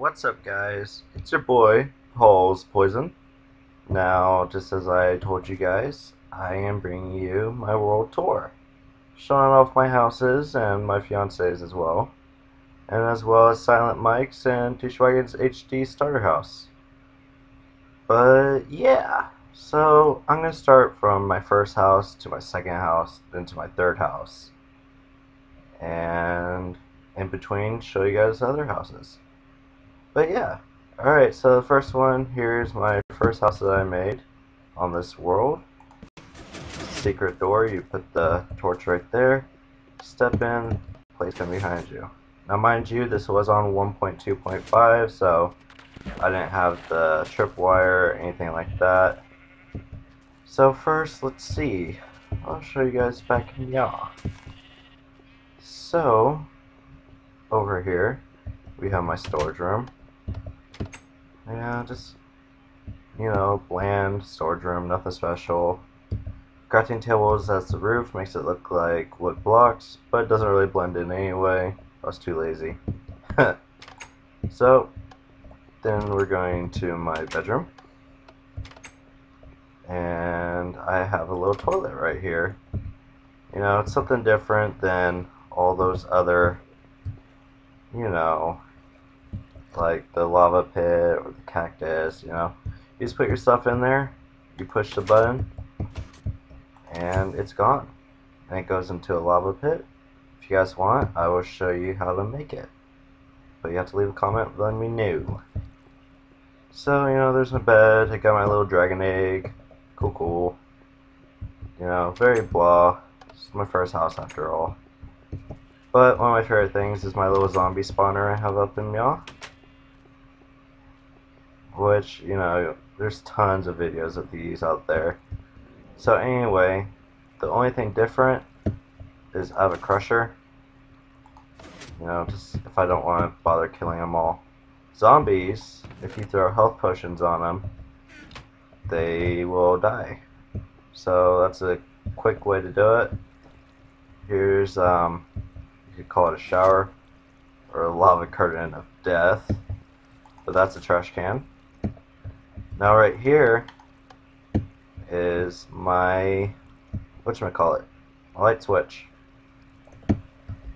What's up, guys? It's your boy, Paul's Poison. Now, just as I told you guys, I am bringing you my world tour, showing off my houses and my fiance's as well, and as well as Silent Mike's and Tishwagon's HD starter house. But yeah, so I'm gonna start from my first house to my second house, then to my third house, and in between, show you guys other houses. But yeah, alright, so the first one, here's my first house that I made on this world. Secret door, you put the torch right there, step in, place them behind you. Now mind you, this was on 1.2.5, so I didn't have the tripwire or anything like that. So first, let's see, I'll show you guys back in Yaw. So, over here, we have my storage room. Yeah, just, bland storage room, nothing special. Crafting tables as the roof makes it look like wood blocks, but it doesn't really blend in anyway. I was too lazy. So, then we're going to my bedroom. And I have a little toilet right here. It's something different than all those other, like the lava pit or the cactus, You just put your stuff in there, you push the button, and it's gone. And it goes into a lava pit. If you guys want, I will show you how to make it. But you have to leave a comment letting me know. So, there's my bed, I got my little dragon egg. Cool. Very blah. It's my first house after all. But one of my favorite things is my little zombie spawner I have up in Meow. Which, there's tons of videos of these out there. So anyway, the only thing different is I have a crusher. Just if I don't want to bother killing them all. Zombies, if you throw health potions on them, they will die. So that's a quick way to do it. Here's, you could call it a shower, or a lava curtain of death, but that's a trash can. Now right here is my, whatchamacallit, my light switch.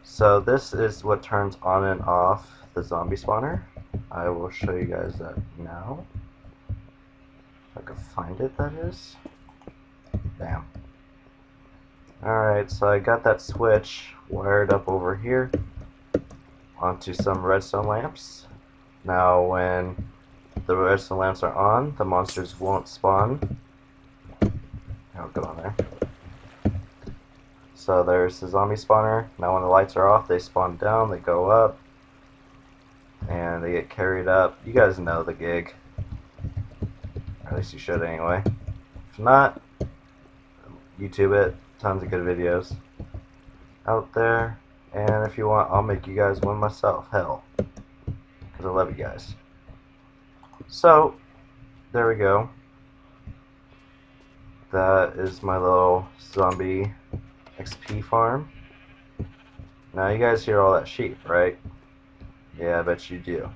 So this is what turns on and off the zombie spawner. I will show you guys that now. If I can find it, that is. Bam. Alright, so I got that switch wired up over here onto some redstone lamps. Now when the redstone lamps are on, the monsters won't spawn. I'll go on there. So there's the zombie spawner. Now when the lights are off, they spawn down, they go up, and they get carried up. You guys know the gig. Or at least you should anyway. If not, YouTube it. Tons of good videos out there. And if you want, I'll make you guys one myself. Hell. Because I love you guys. So, there we go. That is my little zombie XP farm. Now you guys hear all that sheep, right? Yeah, I bet you do.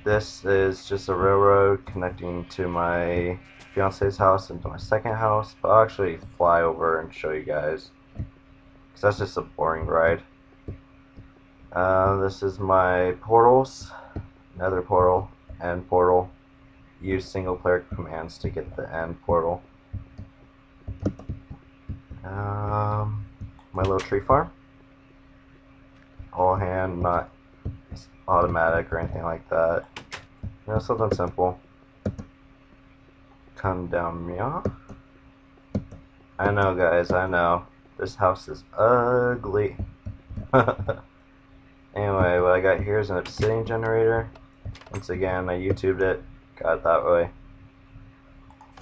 This is just a railroad connecting to my fiance's house and to my second house, but I'll actually fly over and show you guys, because that's just a boring ride. This is my portals, nether portal, end portal. Use single player commands to get the end portal. My little tree farm, all hand, not automatic or anything like that. Something simple. Come down, meow. I know, guys, I know. This house is ugly. Anyway, what I got here is an obsidian generator. Once again, I YouTubed it, got it that way.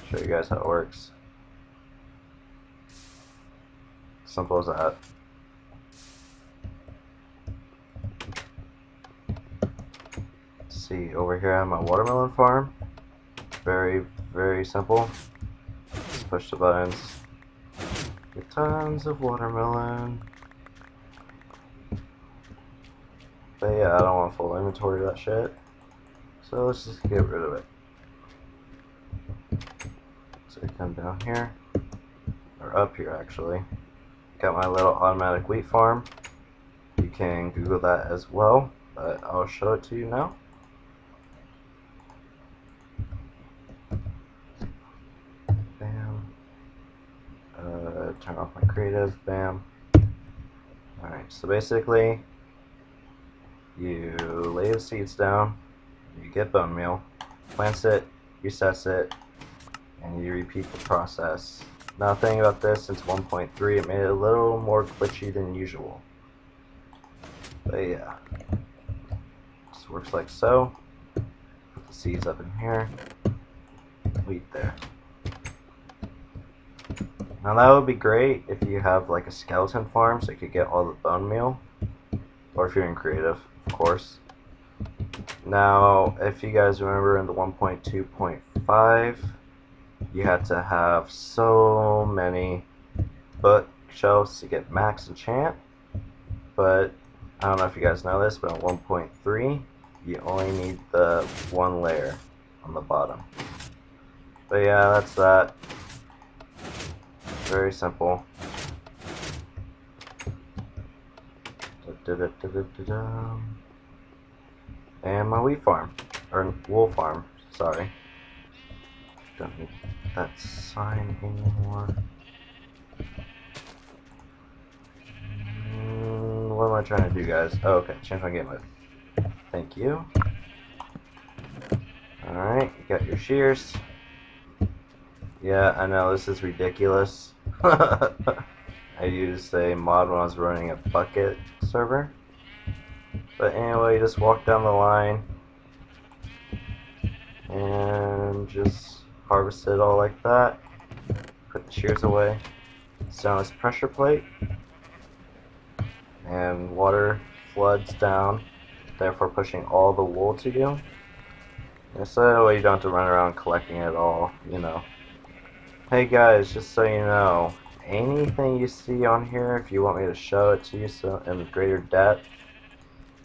Show you guys how it works. Simple as that. See, over here I have my watermelon farm. Very simple. Just push the buttons. Get tons of watermelon. But yeah, I don't want full inventory of that shit. So let's just get rid of it. So I come down here, or up here actually. Got my little automatic wheat farm. You can Google that as well, but I'll show it to you now. Bam. Turn off my creative. Bam. Alright, so basically, you lay the seeds down, you get bone meal, plants it, resets it, and you repeat the process. Now, the thing about this, since 1.3, it made it a little more glitchy than usual. But yeah, just works like so. Put the seeds up in here, wheat there. Now that would be great if you have like a skeleton farm so you could get all the bone meal, or if you're in creative, of course. Now, if you guys remember in the 1.2.5, you had to have so many bookshelves to get max enchant, but I don't know if you guys know this, but in 1.3, you only need the one layer on the bottom. But yeah, that's that. Very simple. And my wheat farm, or wool farm, sorry. Don't need that sign anymore. What am I trying to do, guys? Oh, okay, change my game mode. Thank you. Alright, you got your shears. Yeah, I know, this is ridiculous. I used a mod when I was running a bucket server. But anyway, you just walk down the line and just harvest it all like that. Put the shears away. It's down this pressure plate. And water floods down, therefore pushing all the wool to you. And so that way you don't have to run around collecting it all, you know. Hey guys, just so you know, anything you see on here, if you want me to show it to you so in greater depth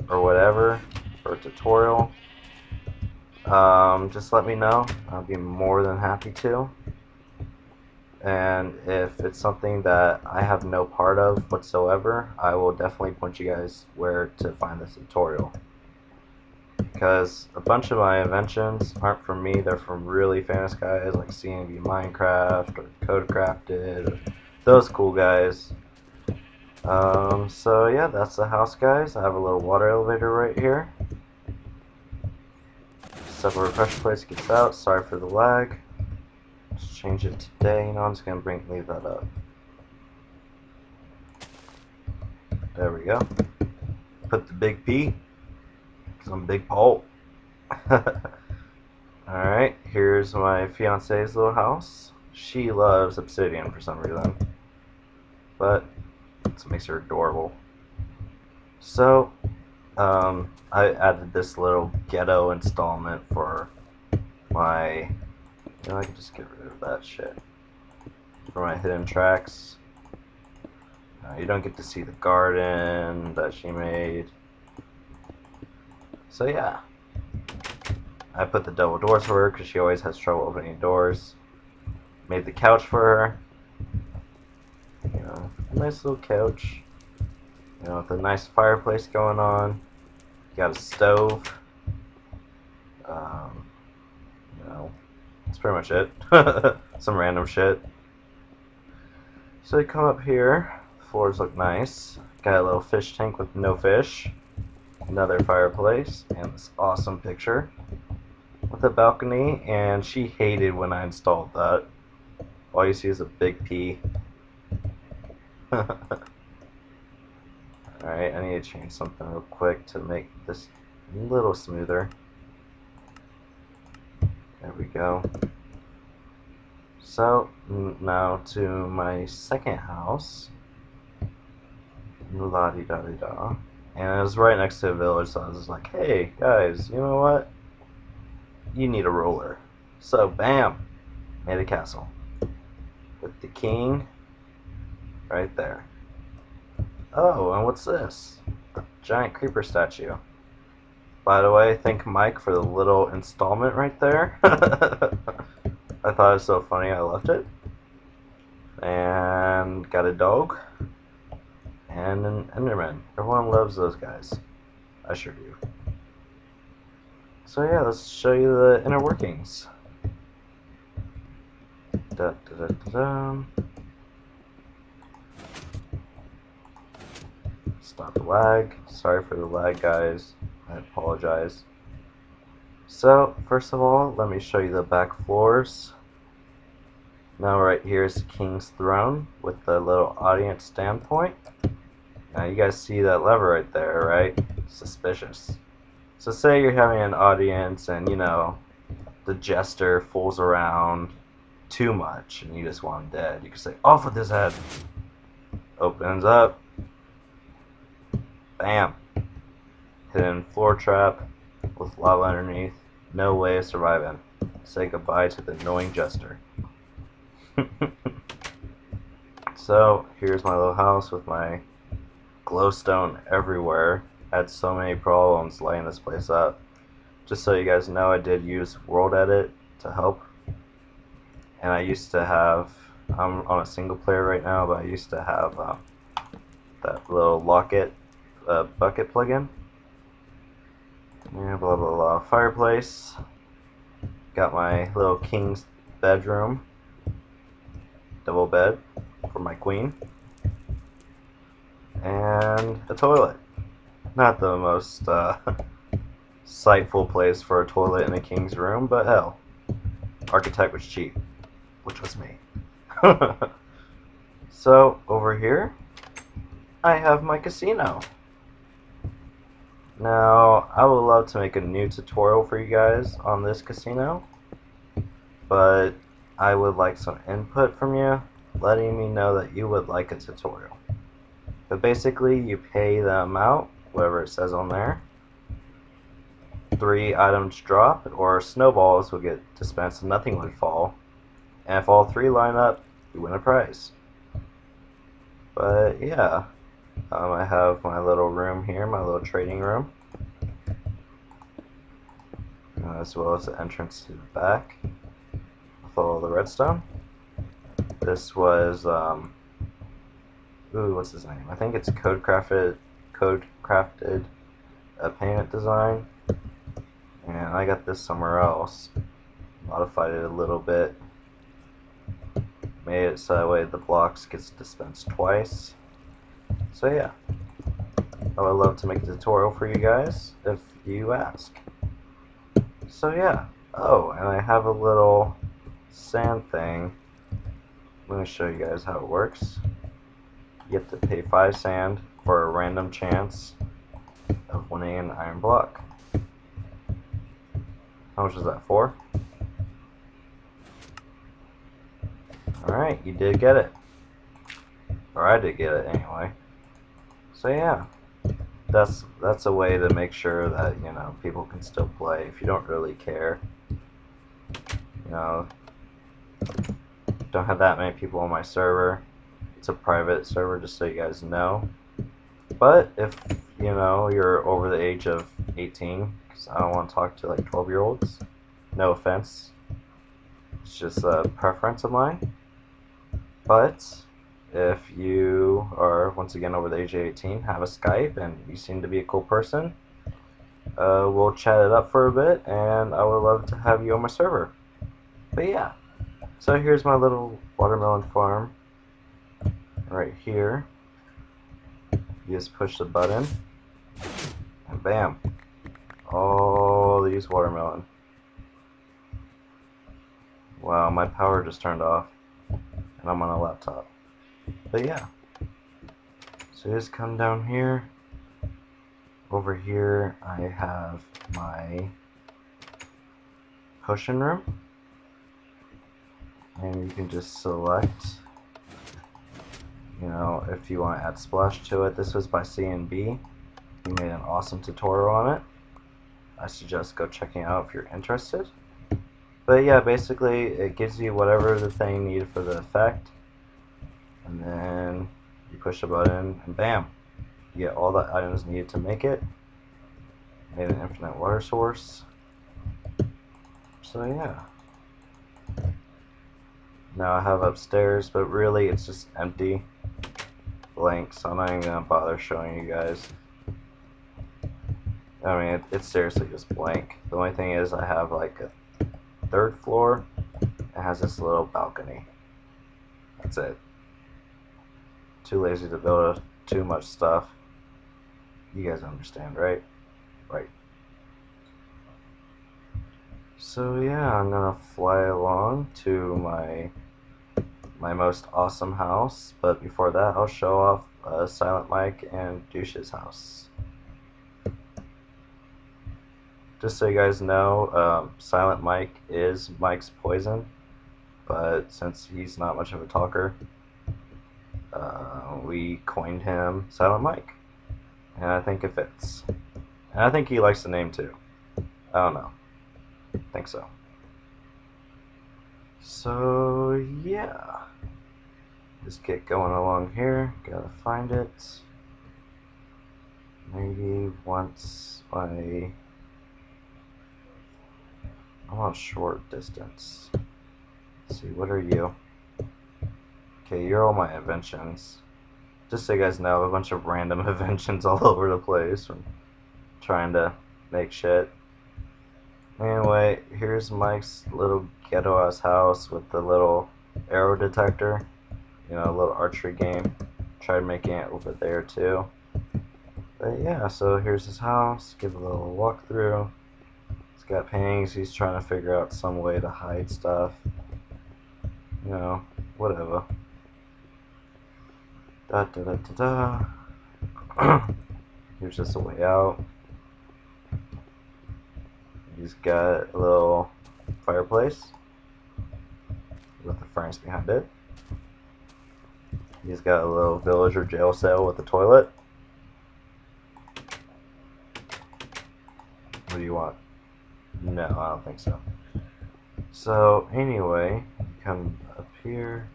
or whatever for a tutorial, just let me know. I'll be more than happy to. And if it's something that I have no part of whatsoever, I will definitely point you guys where to find this tutorial. Because a bunch of my inventions aren't from me, they're from really famous guys like CNV Minecraft or Codecrafted, or those cool guys. So yeah, that's the house, guys. I have a little water elevator right here. Several pressure plates gets out. Sorry for the lag. Just change it today. You know, I'm just gonna leave that up. There we go. Put the big P. Some big pole. Alright, here's my fiance's little house. She loves obsidian for some reason, but it makes her adorable. So, I added this little ghetto installment for my, you know, I can just get rid of that shit. For my hidden tracks. You don't get to see the garden that she made. So yeah, I put the double doors for her because she always has trouble opening doors. Made the couch for her. You know, a nice little couch. You know, with a nice fireplace going on. You got a stove. You know, that's pretty much it. Some random shit. So you come up here. The floors look nice. Got a little fish tank with no fish. Another fireplace, and this awesome picture with a balcony, and she hated when I installed that. All you see is a big P. Alright, I need to change something real quick to make this a little smoother. There we go. So, now to my second house. La-di-da-di-da. And it was right next to a village, so I was just like, hey, guys, you know what? You need a ruler. So, bam! Made a castle. With the king right there. Oh, and what's this? A giant creeper statue. By the way, thank Mike for the little installment right there. I thought it was so funny I left it. And got a dog. And an Enderman. Everyone loves those guys. I sure do. So yeah, let's show you the inner workings. Da, da, da, da, da. Stop the lag. Sorry for the lag, guys. I apologize. So, first of all, let me show you the back floors. Now right here is the King's Throne with the little audience standpoint. Now you guys see that lever right there, right? Suspicious. So say you're having an audience and, you know, the jester fools around too much and you just want him dead. You can say, off with his head. Opens up. Bam. Hidden floor trap with lava underneath. No way of surviving. Say goodbye to the annoying jester. So here's my little house with my glowstone everywhere. I had so many problems lighting this place up. Just so you guys know, I did use World Edit to help. And I used to have, I'm on a single player right now, but I used to have that little bucket plugin. Yeah, blah blah blah. Fireplace. Got my little king's bedroom. Double bed for my queen. And a toilet. Not the most sightful place for a toilet in a king's room, but hell. Architect was cheap, which was me. So, over here, I have my casino. Now, I would love to make a new tutorial for you guys on this casino, but I would like some input from you, letting me know that you would like a tutorial. But basically, you pay the amount, whatever it says on there. 3 items drop, or snowballs will get dispensed and nothing would fall. And if all 3 line up, you win a prize. But yeah, I have my little room here, my little trading room. As well as the entrance to the back with all the redstone. This was, what's his name? I think it's Codecrafted a payment design. And I got this somewhere else. Modified it a little bit. Made it so that way the blocks gets dispensed twice. So yeah, I would love to make a tutorial for you guys if you ask. So yeah, oh, and I have a little sand thing. Let me show you guys how it works. You have to pay 5 sand for a random chance of winning an iron block. How much is that for? Alright, you did get it. Or I did get it anyway. So yeah, that's a way to make sure that, you know, people can still play if you don't really care. You know, don't have that many people on my server. It's a private server, just so you guys know. But if, you know, you're over the age of 18, because I don't want to talk to like 12-year-olds. No offense. It's just a preference of mine. But if you are, once again, over the age of 18, have a Skype, and you seem to be a cool person, we'll chat it up for a bit, and I would love to have you on my server. But yeah, so here's my little watermelon farm right here. You just push the button, and bam, all these watermelon. Wow, my power just turned off, and I'm on a laptop. But yeah, so just come down here. Over here I have my potion room, and you can just select, you know, if you want to add splash to it. This was by CNB. He made an awesome tutorial on it. I suggest go checking it out if you're interested. But yeah, basically it gives you whatever the thing needed for the effect, and then you push a button and bam, you get all the items needed to make it. Made an infinite water source. So yeah. Now I have upstairs, but really it's just empty. Blank, so I'm not even gonna bother showing you guys. I mean, it's seriously just blank. The only thing is I have like a third floor. It has this little balcony. That's it. Too lazy to build too much stuff. You guys understand, right? Right. So yeah, I'm gonna fly along to my most awesome house, but before that I'll show off Silent Mike and Douche's house. Just so you guys know, Silent Mike is Mike's poison, but since he's not much of a talker, we coined him Silent Mike, and I think it fits. And I think he likes the name too. I don't know. I think so. So yeah, just get going along here. Gotta find it. Maybe once I'm on short distance. Let's see, what are you? Okay, you're all my inventions. Just so you guys know, a bunch of random inventions all over the place from trying to make shit. Anyway, here's Mike's little ghetto ass house with the little arrow detector. You know, a little archery game. Tried making it over there too. But yeah, so here's his house. Give a little walkthrough. He's got paintings. He's trying to figure out some way to hide stuff. You know, whatever. Da da da da da. Here's just a way out. He's got a little fireplace with the furnace behind it. He's got a little villager jail cell with a toilet. What do you want? No, I don't think so. So anyway, you come up here,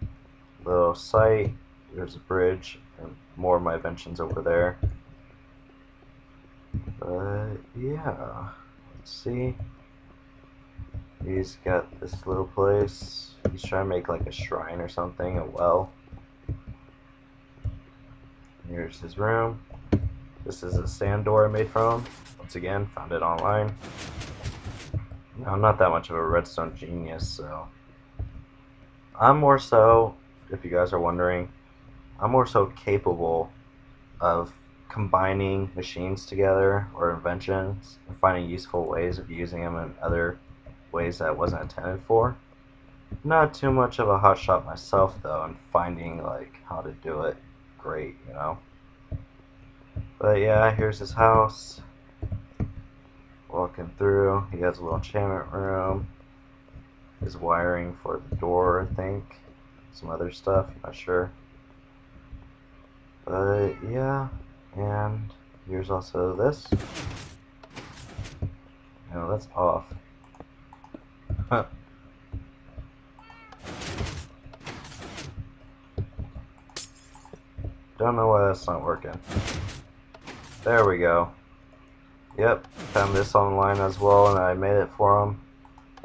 little site, there's a bridge, and more of my inventions over there. But yeah, let's see. He's got this little place. He's trying to make like a shrine or something, a well. Here's his room. This is a sand door I made from him. Once again, found it online. Now, I'm not that much of a redstone genius, so I'm more so, if you guys are wondering, I'm more so capable of combining machines together or inventions and finding useful ways of using them in other ways that wasn't intended for. Not too much of a hotshot myself though, and finding like how to do it great, you know. But yeah, here's his house. Walking through, he has a little enchantment room. His wiring for the door, I think. Some other stuff, not sure. But yeah, and here's also this. No, that's off. Don't know why that's not working. There we go. Yep, found this online as well, and I made it for him.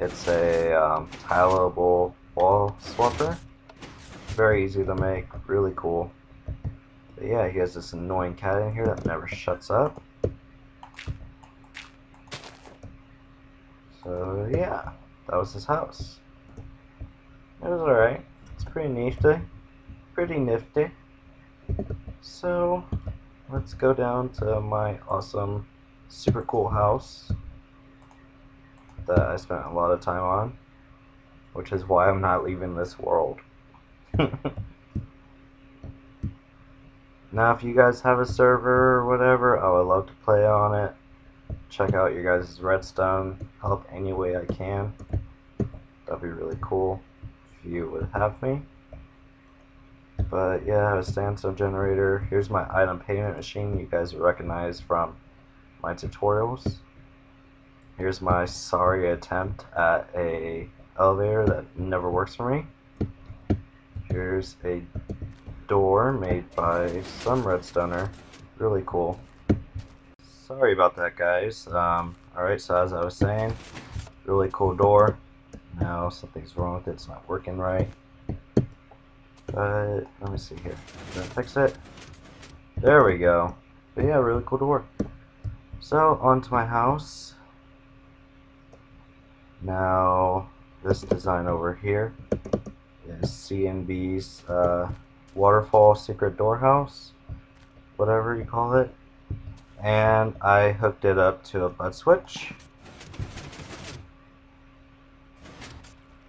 It's a tileable wall swapper. Very easy to make, really cool. But yeah, he has this annoying cat in here that never shuts up. So yeah, that was his house. It was alright. It's pretty nifty. Pretty nifty. So let's go down to my awesome, super cool house that I spent a lot of time on, which is why I'm not leaving this world. Now, if you guys have a server or whatever, I would love to play on it. Check out your guys' redstone. Help any way I can. That'd be really cool if you would have me. But yeah, I have a sandstone generator. Here's my item payment machine you guys would recognize from my tutorials. Here's my sorry attempt at a elevator that never works for me. Here's a door made by some redstoner. Really cool. sorry about that, guys. Alright, so as I was saying, really cool door. Now something's wrong with it, it's not working right. But let me see here. Did I fix it? There we go. But yeah, really cool door. So, onto my house. Now, this design over here is C&B's waterfall secret door house, whatever you call it. And I hooked it up to a bud switch.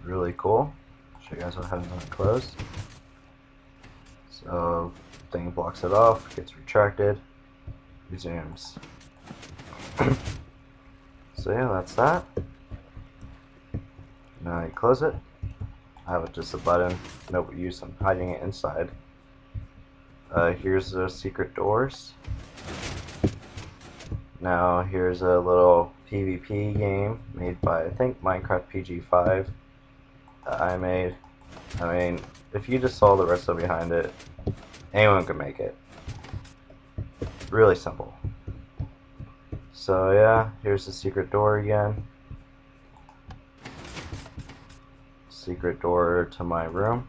Really cool. Show you guys what happens when it closed. So, thing blocks it off, gets retracted, resumes. So yeah, that's that. Now you close it. I have just a button, no use in hiding it inside. Here's the secret doors. Now here's a little PvP game made by, I think, Minecraft PG5 that I made. I mean, if you just saw the recipe behind it, anyone could make it. Really simple. So yeah, here's the secret door again. Secret door to my room.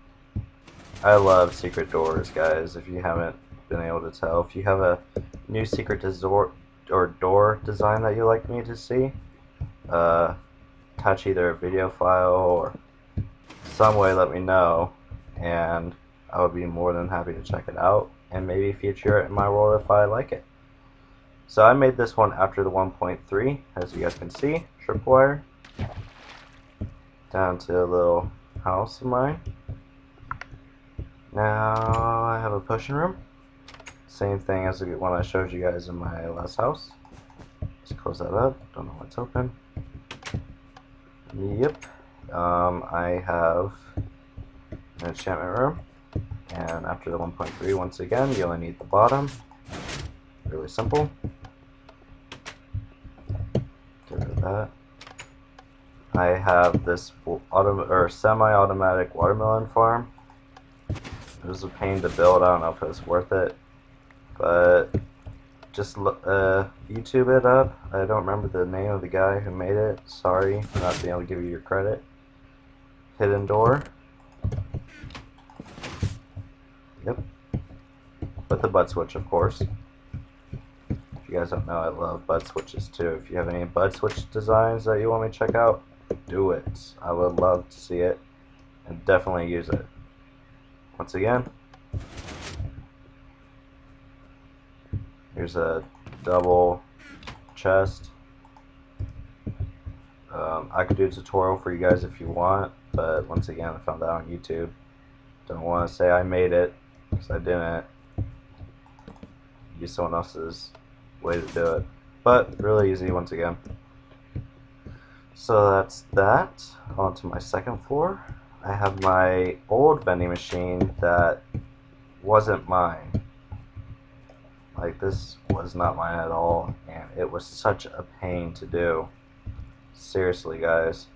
I love secret doors, guys, if you haven't been able to tell. If you have a new secret door design that you'd like me to see, attach either a video file or some way, let me know, and I would be more than happy to check it out and maybe feature it in my world if I like it. So I made this one after the 1.3, as you guys can see, tripwire, down to a little house of mine. Now I have a potion room, same thing as the one I showed you guys in my last house. Just close that up, don't know what's open. Yep, I have an enchantment room, and after the 1.3, once again, you only need the bottom. Really simple. Get rid of that. I have this semi-automatic watermelon farm. It was a pain to build. I don't know if it was worth it, but just YouTube it up. I don't remember the name of the guy who made it. Sorry for not being able to give you your credit. Hidden door. Yep. With the bud switch, of course. If you guys don't know, I love bud switches too. If you have any bud switch designs that you want me to check out, do it. I would love to see it and definitely use it. Once again, here's a double chest. I could do a tutorial for you guys if you want, but once again, I found that on YouTube. Don't want to say I made it, because I didn't. Use someone else's way to do it, but really easy once again. So that's that. On to my second floor. I have my old vending machine that wasn't mine. Like, this was not mine at all, and it was such a pain to do. Seriously, guys.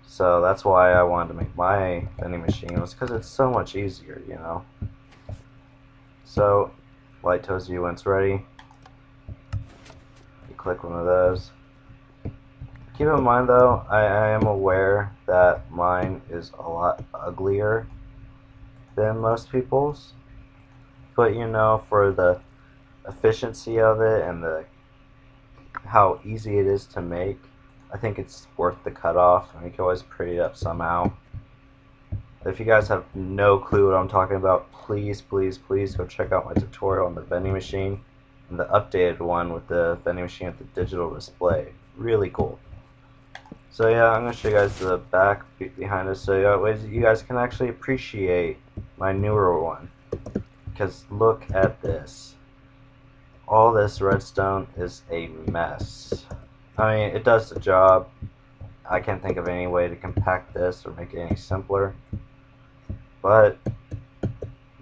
So that's why I wanted to make my vending machine, was because it's so much easier, you know. So, light tells you when it's ready. You click one of those. Keep in mind though, I am aware that mine is a lot uglier than most people's. But you know, for the efficiency of it and how easy it is to make, I think it's worth the cutoff, and you can always pretty it up somehow. If you guys have no clue what I'm talking about, please, please, please go check out my tutorial on the vending machine and the updated one with the vending machine with the digital display. Really cool. So yeah, I'm going to show you guys the back behind us so you guys can actually appreciate my newer one. Because look at this. All this redstone is a mess. I mean, it does the job. I can't think of any way to compact this or make it any simpler. But,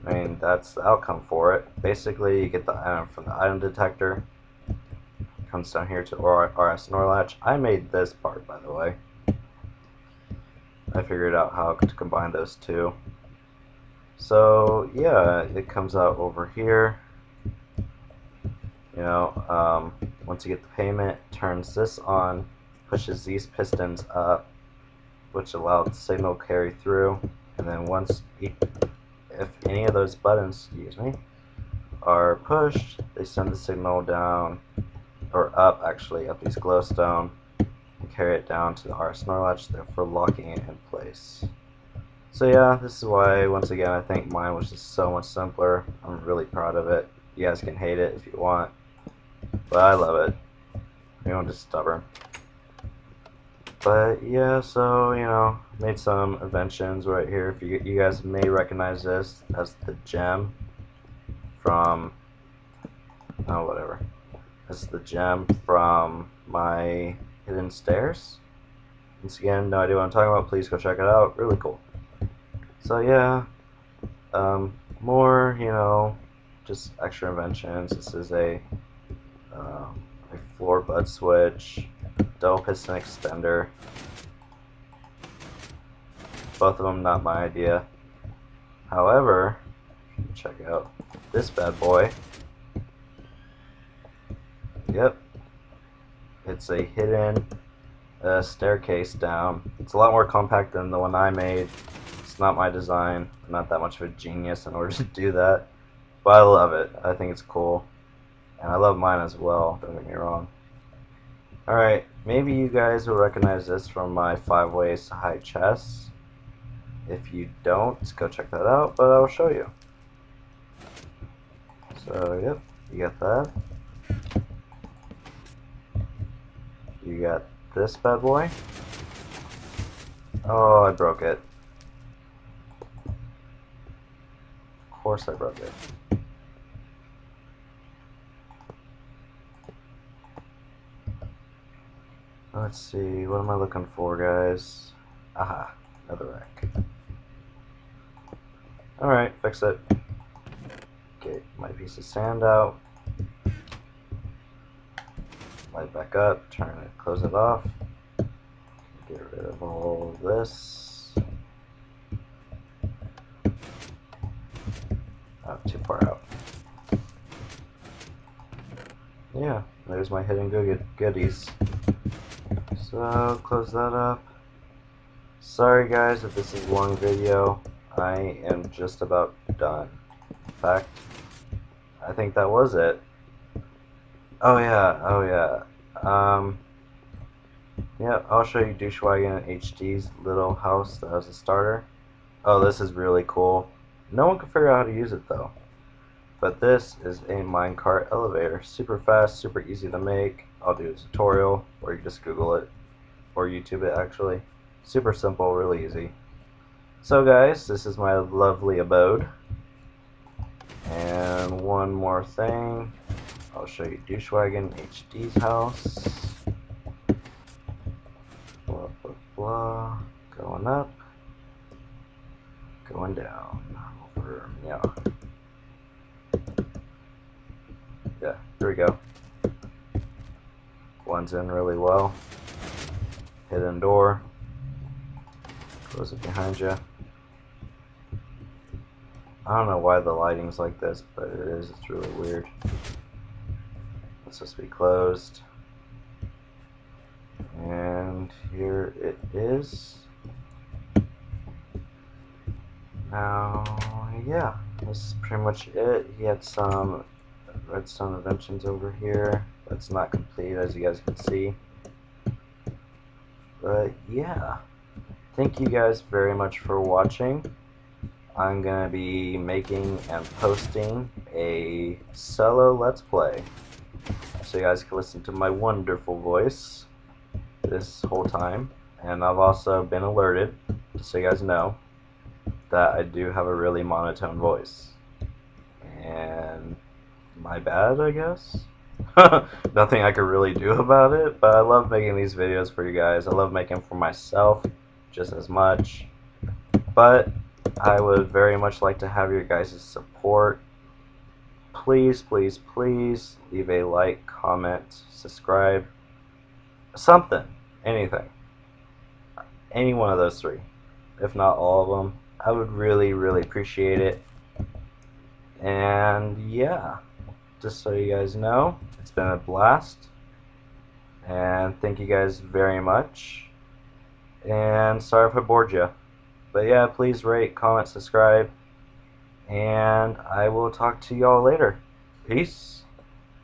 I mean, that's the outcome for it. Basically, you get the item from the item detector. Comes down here to RS NOR latch. I made this part, by the way. I figured out how to combine those two. So yeah, it comes out over here. You know, once you get the payment, turns this on, pushes these pistons up, which allow the signal to carry through, and then once, if any of those buttons, excuse me, are pushed, they send the signal down, or up actually, up these glowstone, and carry it down to the RS-NOR latch, therefore locking it in place. So yeah, this is why, once again, I think mine was just so much simpler. I'm really proud of it. You guys can hate it if you want, but I love it. I'm just stubborn. But yeah, so, you know, made some inventions right here. If you guys may recognize this as the gem from, oh, whatever. This is the gem from my hidden stairs. Once again, no idea what I'm talking about, please go check it out. Really cool. So yeah, more, you know, just extra inventions. This is a floor bud switch, double piston extender. Both of them not my idea. However, check out this bad boy. Yep, it's a hidden staircase down. It's a lot more compact than the one I made. It's not my design. I'm not that much of a genius in order to do that, but I love it. I think it's cool, and I love mine as well, don't get me wrong. Alright, maybe you guys will recognize this from my 5 ways to hide chests. If you don't, go check that out, but I'll show you. So, yep, you got that. You got this bad boy. Oh, I broke it. Of course I broke it. Let's see, what am I looking for, guys? Aha, another rack. Alright, fix it. Get my piece of sand out. Light back up, turn it, close it off. Get rid of all of this. Oh, too far out. Yeah, there's my hidden goodies. So, close that up. Sorry guys if this is a long video. I am just about done. In fact, I think that was it. Oh yeah. Yeah, I'll show you Douchewagon HD's little house that has a starter. Oh, this is really cool. No one can figure out how to use it though. But this is a minecart elevator. Super fast, super easy to make. I'll do a tutorial, or you just Google it, or YouTube it actually. Super simple, really easy. So guys, this is my lovely abode. And one more thing. I'll show you Douchewagon HD's house. Blah, blah, blah. Going up. Going down. Over, yeah. Yeah, here we go. Blends in really well. Hidden door. Close it behind you. I don't know why the lighting's like this, but it is. It's really weird. It's supposed to be closed. And here it is. Now, yeah, this is pretty much it. He had some redstone inventions over here. That's not complete, as you guys can see. But yeah, thank you guys very much for watching. I'm gonna be making and posting a solo Let's Play, so you guys can listen to my wonderful voice this whole time. And I've also been alerted, just so you guys know, that I do have a really monotone voice. And my bad, I guess. Nothing I could really do about it, but I love making these videos for you guys. I love making them for myself just as much. But I would very much like to have your guys' support. Please, please, please leave a like, comment, subscribe, something, anything. Any one of those three, if not all of them. I would really, really appreciate it. And yeah, just so you guys know, it's been a blast. And thank you guys very much. And sorry if I bored you. But yeah, please rate, comment, subscribe. And I will talk to y'all later. Peace.